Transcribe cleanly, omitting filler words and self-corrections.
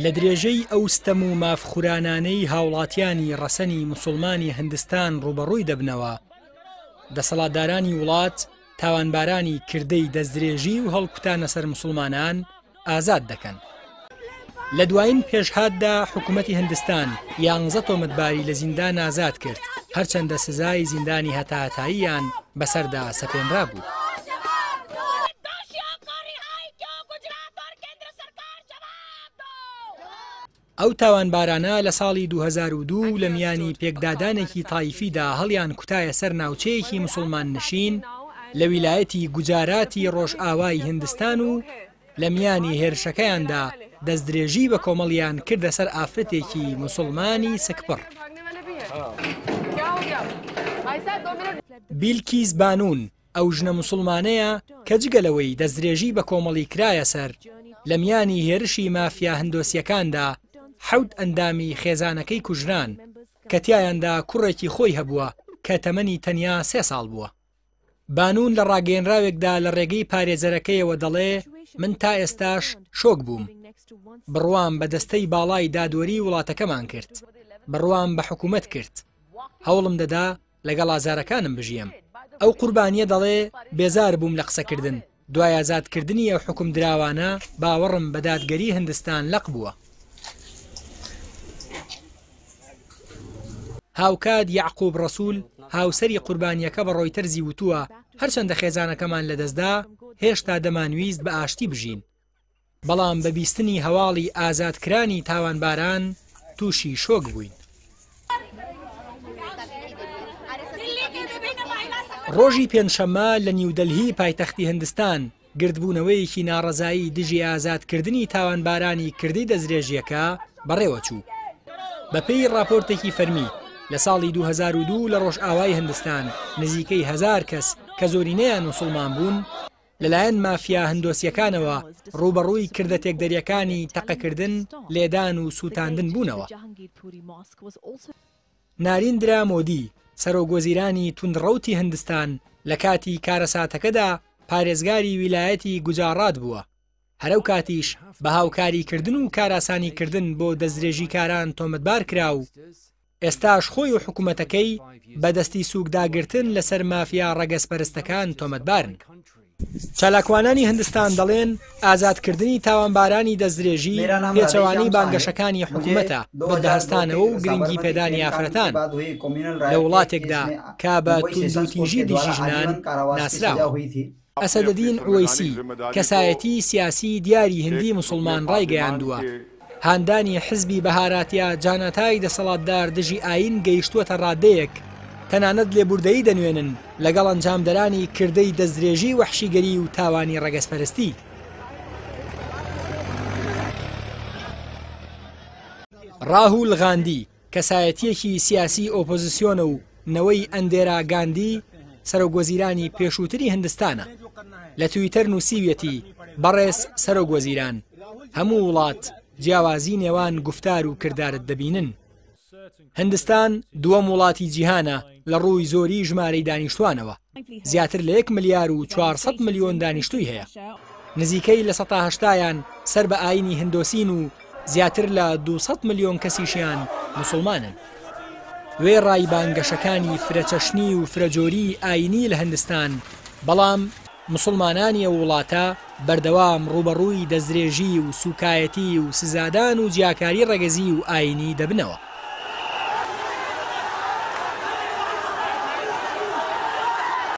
لە درێژەی ئەو ستەم و مافخورانانەی هاوڵاتیانی ڕەسەنی موسڵمانی هیندستان ڕوبەڕووی دەبنەوە، دەسەڵاتدارانی وڵات تاوانبارانی کردەی دەستدرێژی و هەڵکوتانە سەر موسڵمانان ئازاد دەکەن. لە دوایین پێشهاتدا حکوومەتی هیندستان 11 تۆمەتباری لە زیندان ئازاد کرد، هەرچەندە سزای زیندانی هەتاتاییان بەسەردا سەپێنرا بوو. ئەو تاوانبارانە لە ساڵی 2002 لە میانی پێکدادانێکی تایفیدا هەڵیان کوتایە سەر ناوچەیەکی موسڵمان نشین لە ویلایەتی گوجاراتی ڕۆژئاوای هیندستان و لە میانی هێرشەکەیاندا دەستدرێژی بە کۆمەڵیان کردە سەر ئافرەتێکی موسڵمانی سکپڕ. بیلکیس بانون ئەو ژنە موسڵمانەیە کە جگەلەوەی دەستدرێژی بە کۆمەڵی کرایە سەر لە میانی هێرشی مافیا هندۆسیەکاندا 7 ئەندامی خێزانەکەی کوژران کە تیایاندا کوڕێکی خۆی هەبووە کە تەمەنی تەنیا 3 ساڵ بووە. بانون لە ڕاگەیەنراوێکدا لە ڕێگەی پارێزەرەکەیەوە دەڵێ من تا ئێستاش شۆک بووم. بڕوام بە دەستەی باڵای دادوەری وڵاتەکەمان کرد، بڕوام بە حکوومەت کرد، هەوڵم دەدا لەگەڵ ئازارەکانم بژیم. ئەو قوربانیە دەڵێ بێزار بووم لە قسەکردن، دوای ئازادکردنی ئەو حکوم دراوانە باوەڕم بە دادگەری هیندستان لەق بووە. هاوکات یعقوب ڕەسوول هاوسەری قوربانیەکە بە ڕۆیتەرزی وتووە هەرچەندە خێزانەکەمان لەدەستدا هێشتا دەمانویست بە ئاشتی بژین، بەڵام بە بیستنی هەواڵی ئازادکرانی تاوانباران تووشی شۆک بووین. ڕۆژی پێنجشەممە لە نیودەلهی پایتەختی هیندستان گردبوونەوەیەکی ناڕەزایی دژی ئازادکردنی تاوانبارانی کردەی دەستدرێژیەکە بەڕێوەچوو. بەپێی راپۆرتێکی فەرمی لە ساڵی 2002 لە ڕۆژئاوای هیندستان نزیکەی 1000 کەس کە زۆرینەیان موسڵمان بوون لەلایەن مافیا هندۆسیەکانەوە ڕوبەڕووی کردە تێکدەریەکانی تەقەکردن، لێدان و سووتاندن بوونەوە. ناریندرا مۆدی سەرۆگۆزیرانی توندڕەوتی هیندستان لە کاتی کارەساتەکەدا پارێزگاری ویلایەتی گوجارات بووە. هەرەو کاتیش بە هاوکاریکردن و کاراسانیکردن بۆ دەستدرێژیکاران تۆمەتبار کرا و ئێستاش خۆی و حکوومەتەکەی بەدەستی سووکداگرتن لەسەر مافیا ڕەگەزپەرستەکان تۆمەتبارن. چالاکوانانی هیندستان دەڵێن ئازادکردنی تاوانبارانی دەستدرێژی پێچەوانی بانگەشەکانی حکوومەتە بە دەهستانەوە و گرنگی پێدانی ئافرەتان لە وڵاتێکدا کا بە توندوتیژی دیژی ژنان ناسراوە. ئەسەدەدین ئوەیسی کەسایەتی سیاسی دیاری هندی موسڵمان ڕایگەیاندووە هاندانی حزبی بەهاراتیە جانەتای دەسەڵاتدار دژی ئاین گەیشتووەتە ڕادەیەک تەنانەت لێبوردەیی دەنوێنن لەگەڵ ئەنجامدەرانی کردەی دەستدرێژی وەحشیگەری و تاوانی ڕەگەزپەرستی. راهول غاندی کەسایەتیەکی سیاسی ئۆپۆزیسیۆنە و نەوەی ئەندێرا گاندی سەرۆگۆزیرانی پێشووتری هیندستانە. لە تویتەر نووسیویەتی بەڕێز سەرۆگۆزیران، هەموو وڵات جیاوازی نێوان گفتار و کردارت دەبینن. هیندستان دووەم وڵاتی جیهانە لە ڕووی زۆری ژمارەی دانیشتوانەوە، زیاتر لە 1 ملیار و 400 ملیۆن دانیشتووی هەیە. نزیکەی لە 180یان سەر بە ئاینی هندۆسین و زیاتر لە 200 ملیۆن کەسیشیان موسڵمانن. وێ ڕای بانگەشەکانی فرەچەشنی و فرەجۆری ئاینی لە هیندستان، بەڵام موسڵمانانی ئەو وڵاتە بەردەوام ڕوبەڕووی دەستدرێژی و سوکایەتی و سزادان و جیاکاری ڕەگەزی و ئاینی دەبنەوە.